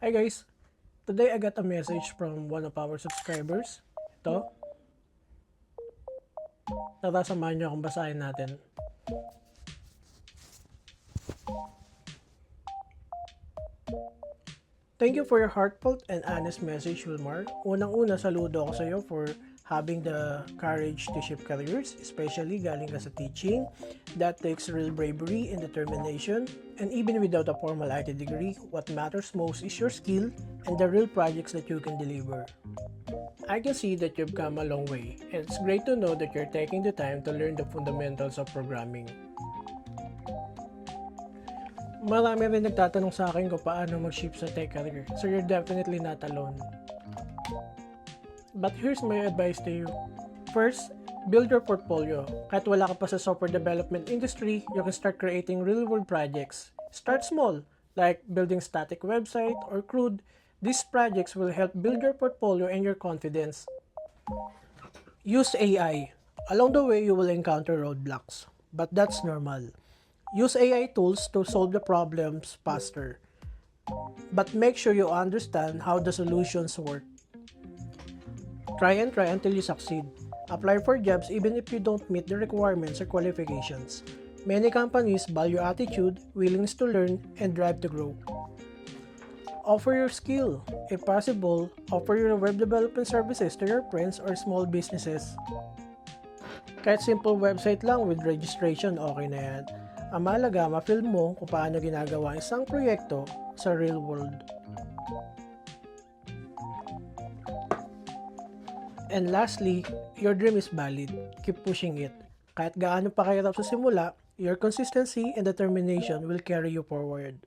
Hi guys, today I got a message from one of our subscribers. Ito, tara samahan niyo akong basahin natin. Thank you for your heartfelt and honest message, Wilmar. Unang-una, saludo ako sa iyo for having the courage to shift careers, especially galing ka sa teaching. That takes real bravery and determination. And even without a formal IT degree, what matters most is your skill and the real projects that you can deliver. I can see that you've come a long way, and it's great to know that you're taking the time to learn the fundamentals of programming. Marami rin nagtatanong sa akin kung paano mag-shift sa tech career, so you're definitely not alone. But here's my advice to you. First, build your portfolio. Kahit wala ka pa sa software development industry, you can start creating real-world projects. Start small, like building static website or CRUD. These projects will help build your portfolio and your confidence. Use AI. Along the way, you will encounter roadblocks, but that's normal. Use AI tools to solve the problems faster. But make sure you understand how the solutions work. Try and try until you succeed. Apply for jobs even if you don't meet the requirements or qualifications. Many companies value attitude, willingness to learn, and drive to grow. Offer your skill. If possible, offer your web development services to your friends or small businesses. Kahit simple website lang with registration, okay na yan. Ang mahalaga, ma-feel mo kung paano ginagawa isang proyekto sa real world. And lastly, your dream is valid. Keep pushing it. Kahit gaano pa kahirap sa simula, your consistency and determination will carry you forward.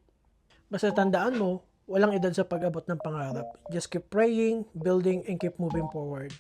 Basta tandaan mo, walang edad sa pag-abot ng pangarap. Just keep praying, building, and keep moving forward.